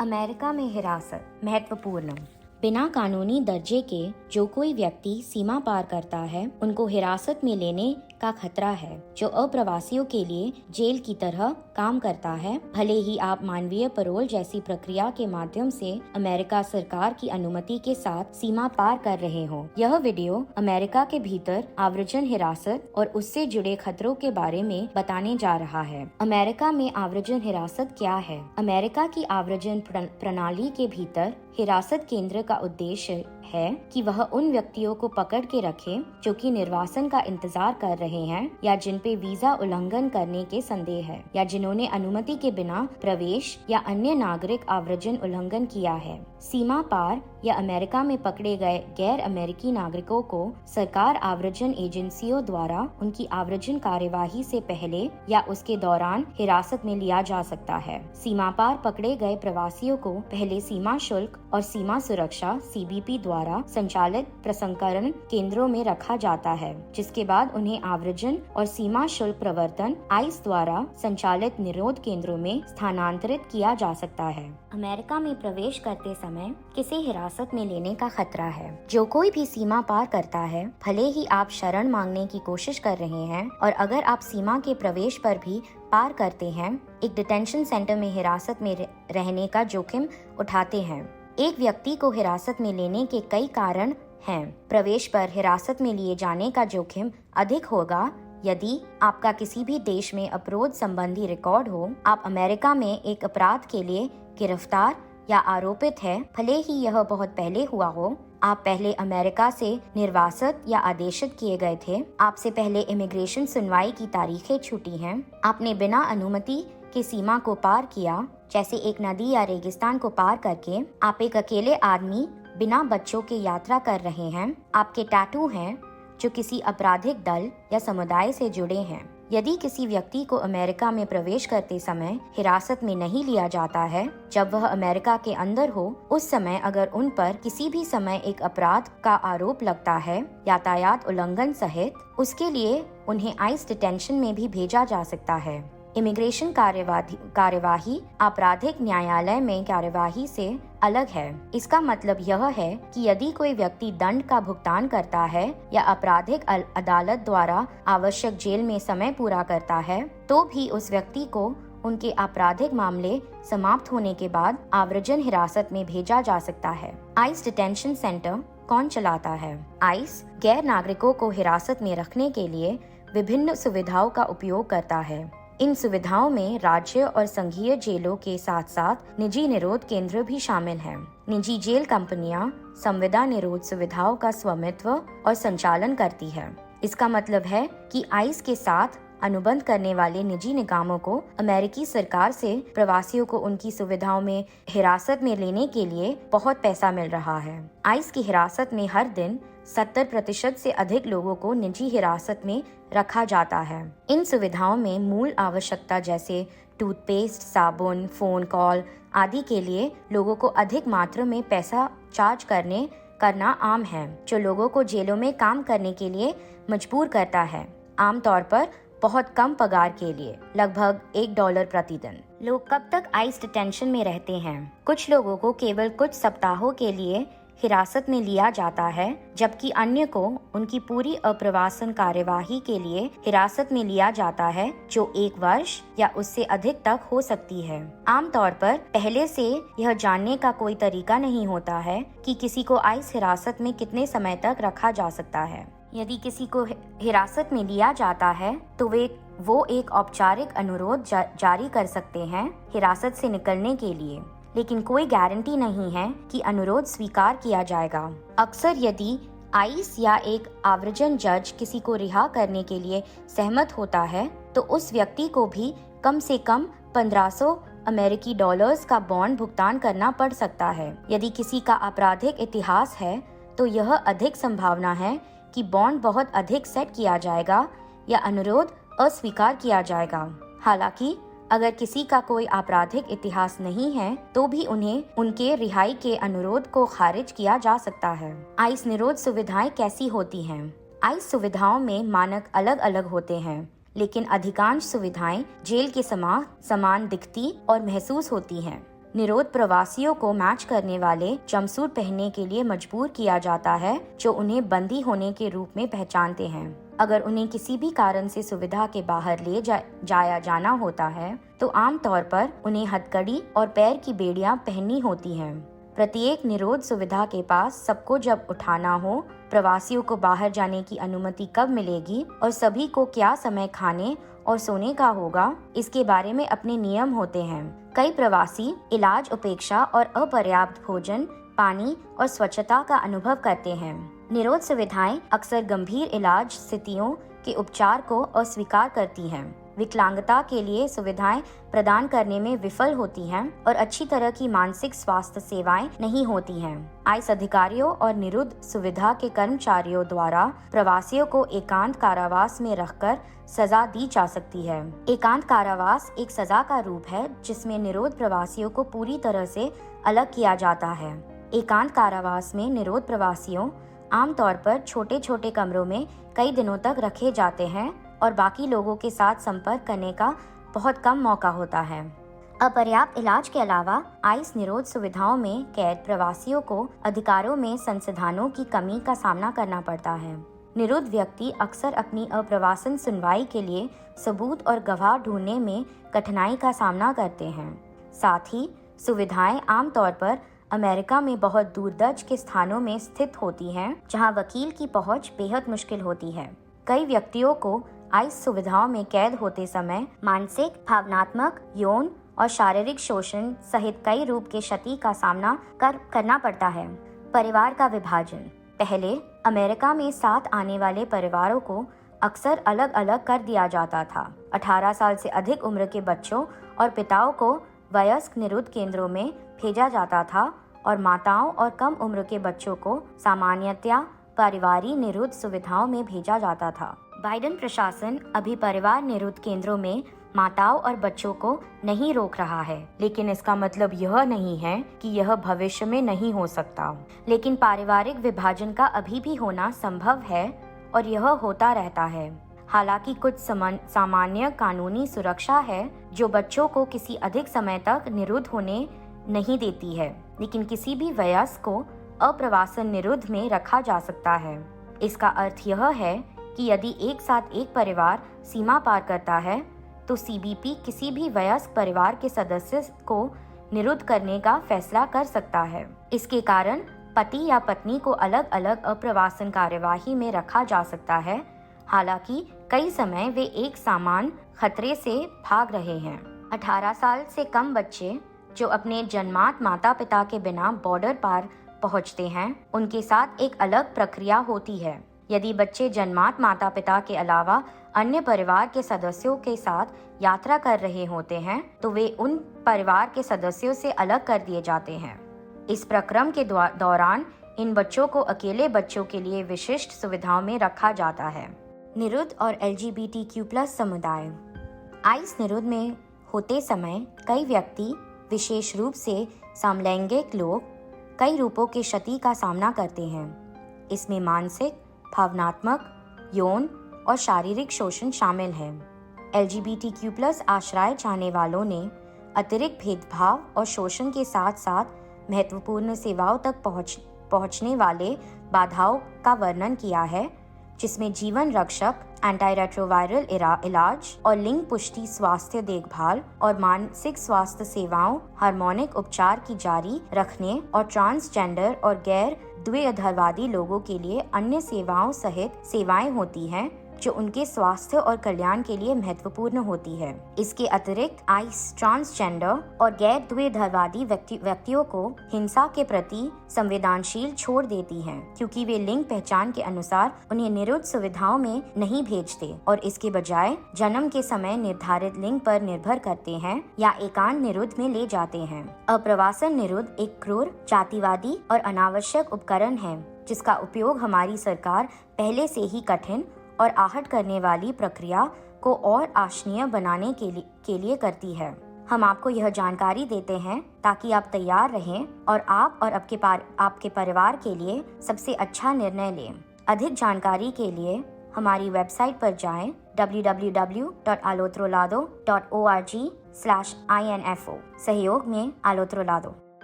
America में हिरासत महत्वपूर्ण। बिना कानूनी दर्जे के जो कोई व्यक्ति सीमा पार करता है उनको हिरासत में लेने का खतरा है, जो अप्रवासियों के लिए जेल की तरह काम करता है। भले ही आप मानवीय पैरोल जैसी प्रक्रिया के माध्यम से अमेरिका सरकार की अनुमति के साथ सीमा पार कर रहे हो। यह वीडियो अमेरिका के भीतर आव्रजन हिरासत और उससे जुड़े खतरों के बारे में बताने जा रहा है। अमेरिका में आव्रजन हिरासत क्या है? अमेरिका की आव्रजन प्रणाली के भीतर हिरासत केंद्र का उद्देश्य है कि वह उन व्यक्तियों को पकड़ के रखे जो कि निर्वासन का इंतजार कर रहे हैं या जिन पे वीजा उल्लंघन करने के संदेह है या जिन्होंने अनुमति के बिना प्रवेश या अन्य नागरिक आव्रजन उल्लंघन किया है। सीमा पार या अमेरिका में पकड़े गए गैर अमेरिकी नागरिकों को सरकार आव्रजन एजेंसियों द्वारा उनकी आव्रजन कार्यवाही से पहले या उसके दौरान हिरासत में लिया जा सकता है। सीमा पार पकड़े गए प्रवासियों को पहले सीमा शुल्क और सीमा सुरक्षा (CBP) द्वारा संचालित प्रसंस्करण केंद्रों में रखा जाता है, जिसके बाद उन्हें आव्रजन और सीमा शुल्क प्रवर्तन (ICE) द्वारा संचालित निरोध केंद्रों में स्थानांतरित किया जा सकता है। अमेरिका में प्रवेश करते समय किसी हिरासत में लेने का खतरा है। जो कोई भी सीमा पार करता है, भले ही आप शरण मांगने की कोशिश कर रहे हैं और अगर आप सीमा के प्रवेश पर भी पार करते हैं, एक डिटेंशन सेंटर में हिरासत में रहने का जोखिम उठाते हैं। एक व्यक्ति को हिरासत में लेने के कई कारण हैं। प्रवेश पर हिरासत में लिए जाने का जोखिम अधिक होगा यदि आपका किसी भी देश में अपराध संबंधी रिकॉर्ड हो। आप अमेरिका में एक अपराध के लिए गिरफ्तार या आरोपित है, भले ही यह बहुत पहले हुआ हो। आप पहले अमेरिका से निर्वासित या आदेशित किए गए थे। आपसे पहले इमिग्रेशन सुनवाई की तारीखें छूटी हैं। आपने बिना अनुमति के सीमा को पार किया, जैसे एक नदी या रेगिस्तान को पार करके। आप एक अकेले आदमी बिना बच्चों के यात्रा कर रहे हैं। आपके टैटू हैं जो किसी आपराधिक दल या समुदाय से जुड़े हैं। यदि किसी व्यक्ति को अमेरिका में प्रवेश करते समय हिरासत में नहीं लिया जाता है जब वह अमेरिका के अंदर हो, उस समय अगर उन पर किसी भी समय एक अपराध का आरोप लगता है, यातायात उल्लंघन सहित, उसके लिए उन्हें ICE डिटेंशन में भी भेजा जा सकता है। इमिग्रेशन कार्यवाही आपराधिक न्यायालय में कार्यवाही से अलग है। इसका मतलब यह है कि यदि कोई व्यक्ति दंड का भुगतान करता है या आपराधिक अदालत द्वारा आवश्यक जेल में समय पूरा करता है, तो भी उस व्यक्ति को उनके आपराधिक मामले समाप्त होने के बाद आव्रजन हिरासत में भेजा जा सकता है। ICE डिटेंशन सेंटर कौन चलाता है? ICE गैर नागरिकों को हिरासत में रखने के लिए विभिन्न सुविधाओं का उपयोग करता है। इन सुविधाओं में राज्य और संघीय जेलों के साथ साथ निजी निरोध केंद्र भी शामिल हैं। निजी जेल कंपनियां संविदा निरोध सुविधाओं का स्वामित्व और संचालन करती है। इसका मतलब है कि ICE के साथ अनुबंध करने वाले निजी निकायों को अमेरिकी सरकार से प्रवासियों को उनकी सुविधाओं में हिरासत में लेने के लिए बहुत पैसा मिल रहा है। ICE की हिरासत में हर दिन 70% से अधिक लोगों को निजी हिरासत में रखा जाता है। इन सुविधाओं में मूल आवश्यकता जैसे टूथपेस्ट, साबुन, फोन कॉल आदि के लिए लोगों को अधिक मात्रा में पैसा चार्ज करना आम है, जो लोगों को जेलों में काम करने के लिए मजबूर करता है, आमतौर पर बहुत कम पगार के लिए, लगभग $1 प्रतिदिन। लोग कब तक ICE डिटेंशन में रहते हैं? कुछ लोगों को केवल कुछ सप्ताहों के लिए हिरासत में लिया जाता है, जबकि अन्य को उनकी पूरी अप्रवासन कार्यवाही के लिए हिरासत में लिया जाता है, जो 1 वर्ष या उससे अधिक तक हो सकती है। आमतौर पर पहले से यह जानने का कोई तरीका नहीं होता है कि किसी को ICE हिरासत में कितने समय तक रखा जा सकता है। यदि किसी को हिरासत में लिया जाता है तो वो एक औपचारिक अनुरोध जारी कर सकते हैं हिरासत से निकलने के लिए, लेकिन कोई गारंटी नहीं है कि अनुरोध स्वीकार किया जाएगा। अक्सर यदि ICE या एक आव्रजन जज किसी को रिहा करने के लिए सहमत होता है, तो उस व्यक्ति को भी कम से कम $1500 अमेरिकी डॉलर्स का बॉन्ड भुगतान करना पड़ सकता है। यदि किसी का आपराधिक इतिहास है, तो यह अधिक संभावना है कि बॉन्ड बहुत अधिक सेट किया जाएगा या अनुरोध अस्वीकार किया जाएगा। हालांकि अगर किसी का कोई आपराधिक इतिहास नहीं है, तो भी उन्हें उनके रिहाई के अनुरोध को खारिज किया जा सकता है। ICE निरोध सुविधाएं कैसी होती हैं? ICE सुविधाओं में मानक अलग अलग होते हैं, लेकिन अधिकांश सुविधाएं जेल के समान दिखती और महसूस होती हैं। निरोध प्रवासियों को मैच करने वाले जंपसूट पहनने के लिए मजबूर किया जाता है, जो उन्हें बंदी होने के रूप में पहचानते हैं। अगर उन्हें किसी भी कारण से सुविधा के बाहर ले जाया जाना होता है, तो आमतौर पर उन्हें हथकड़ी और पैर की बेड़ियां पहननी होती हैं। प्रत्येक निरोध सुविधा के पास सबको जब उठाना हो, प्रवासियों को बाहर जाने की अनुमति कब मिलेगी और सभी को क्या समय खाने और सोने का होगा, इसके बारे में अपने नियम होते हैं। कई प्रवासी इलाज उपेक्षा और अपर्याप्त भोजन, पानी और स्वच्छता का अनुभव करते हैं। निरोध सुविधाएं अक्सर गंभीर इलाज स्थितियों के उपचार को अस्वीकार करती हैं, विकलांगता के लिए सुविधाएं प्रदान करने में विफल होती हैं और अच्छी तरह की मानसिक स्वास्थ्य सेवाएं नहीं होती हैं। आईएस अधिकारियों और निरुद्ध सुविधा के कर्मचारियों द्वारा प्रवासियों को एकांत कारावास में रखकर सजा दी जा सकती है। एकांत कारावास एक सजा का रूप है जिसमें निरोध प्रवासियों को पूरी तरह से अलग किया जाता है। एकांत कारावास में निरोध प्रवासियों आमतौर पर छोटे छोटे कमरों में कई दिनों तक रखे जाते हैं और बाकी लोगों के साथ संपर्क करने का बहुत कम मौका होता है। अपर्याप्त इलाज के अलावा आईएस निरोध सुविधाओं में कैद प्रवासियों को अधिकारों में संसाधनों की कमी का सामना करना पड़ता है। निरुद्ध व्यक्ति अक्सर अपनी अप्रवासन सुनवाई के लिए सबूत और गवाह ढूंढने में कठिनाई का सामना करते हैं। साथ ही सुविधाएं आमतौर पर अमेरिका में बहुत दूरदर्ज के स्थानों में स्थित होती हैं, जहां वकील की पहुंच बेहद मुश्किल होती है। कई व्यक्तियों को आईएस सुविधाओं में कैद होते समय मानसिक, भावनात्मक, यौन और शारीरिक शोषण सहित कई रूप के क्षति का सामना करना पड़ता है। परिवार का विभाजन। पहले अमेरिका में साथ आने वाले परिवारों को अक्सर अलग अलग कर दिया जाता था। 18 साल से अधिक उम्र के बच्चों और पिताओं को वयस्क निरुद्ध केंद्रों में भेजा जाता था और माताओं और कम उम्र के बच्चों को सामान्यतया परिवारी निरुद्ध सुविधाओं में भेजा जाता था। बाइडेन प्रशासन अभी परिवार निरुद्ध केंद्रों में माताओं और बच्चों को नहीं रोक रहा है, लेकिन इसका मतलब यह नहीं है कि यह भविष्य में नहीं हो सकता। लेकिन पारिवारिक विभाजन का अभी भी होना संभव है और यह होता रहता है। हालांकि कुछ सामान्य कानूनी सुरक्षा है जो बच्चों को किसी अधिक समय तक निरुद्ध होने नहीं देती है, लेकिन किसी भी वयस्क को अप्रवासन निरुद्ध में रखा जा सकता है। इसका अर्थ यह है कि यदि एक साथ एक परिवार सीमा पार करता है, तो सीबीपी किसी भी वयस्क परिवार के सदस्य को निरुद्ध करने का फैसला कर सकता है। इसके कारण पति या पत्नी को अलग अलग अप्रवासन कार्यवाही में रखा जा सकता है, हालांकि कई समय वे एक समान खतरे से भाग रहे हैं। 18 साल से कम बच्चे जो अपने जन्मात माता पिता के बिना बॉर्डर पार पहुंचते हैं, उनके साथ एक अलग प्रक्रिया होती है। यदि बच्चे जन्मात माता पिता के अलावा अन्य परिवार के सदस्यों के साथ यात्रा कर रहे होते हैं, तो वे उन परिवार के सदस्यों से अलग कर दिए जाते हैं। इस प्रक्रम के दौरान इन बच्चों को अकेले बच्चों के लिए विशिष्ट सुविधाओं में रखा जाता है। निरुद्ध और LGBTQ+ समुदाय। आईएस निरुद्ध में होते समय कई व्यक्ति, विशेष रूप से समलैंगिक लोग, कई रूपों के क्षति का सामना करते हैं। इसमें मानसिक, भावनात्मक, यौन और शारीरिक शोषण शामिल है। LGBTQ+ आश्रय चाहने वालों ने अतिरिक्त भेदभाव और शोषण के साथ साथ महत्वपूर्ण सेवाओं तक पहुंचने वाले बाधाओं का वर्णन किया है, जिसमें जीवन रक्षक, एंटीरेट्रोवायरल इलाज और लिंग पुष्टि स्वास्थ्य देखभाल और मानसिक स्वास्थ्य सेवाओं, हार्मोनिक उपचार की जारी रखने और ट्रांसजेंडर और गैर द्विधर्मवादी लोगों के लिए अन्य सेवाओं सहित सेवाएं होती हैं जो उनके स्वास्थ्य और कल्याण के लिए महत्वपूर्ण होती है। इसके अतिरिक्त आईएस ट्रांसजेंडर और गैर द्विधर्मवादी व्यक्तियों को हिंसा के प्रति संवेदनशील छोड़ देती हैं, क्योंकि वे लिंग पहचान के अनुसार उन्हें निरुद्ध सुविधाओं में नहीं भेजते और इसके बजाय जन्म के समय निर्धारित लिंग पर निर्भर करते हैं या एकांत निरुद्ध में ले जाते हैं। अप्रवासन निरुद्ध एक क्रूर, जातिवादी और अनावश्यक उपकरण है जिसका उपयोग हमारी सरकार पहले से ही कठिन और आहट करने वाली प्रक्रिया को और आशनीय बनाने के लिए करती है। हम आपको यह जानकारी देते हैं ताकि आप तैयार रहें और आप और आपके परिवार के लिए सबसे अच्छा निर्णय लें। अधिक जानकारी के लिए हमारी वेबसाइट पर जाएं www.alotrolado.org/info। सहयोग में आलोत्रोलादो।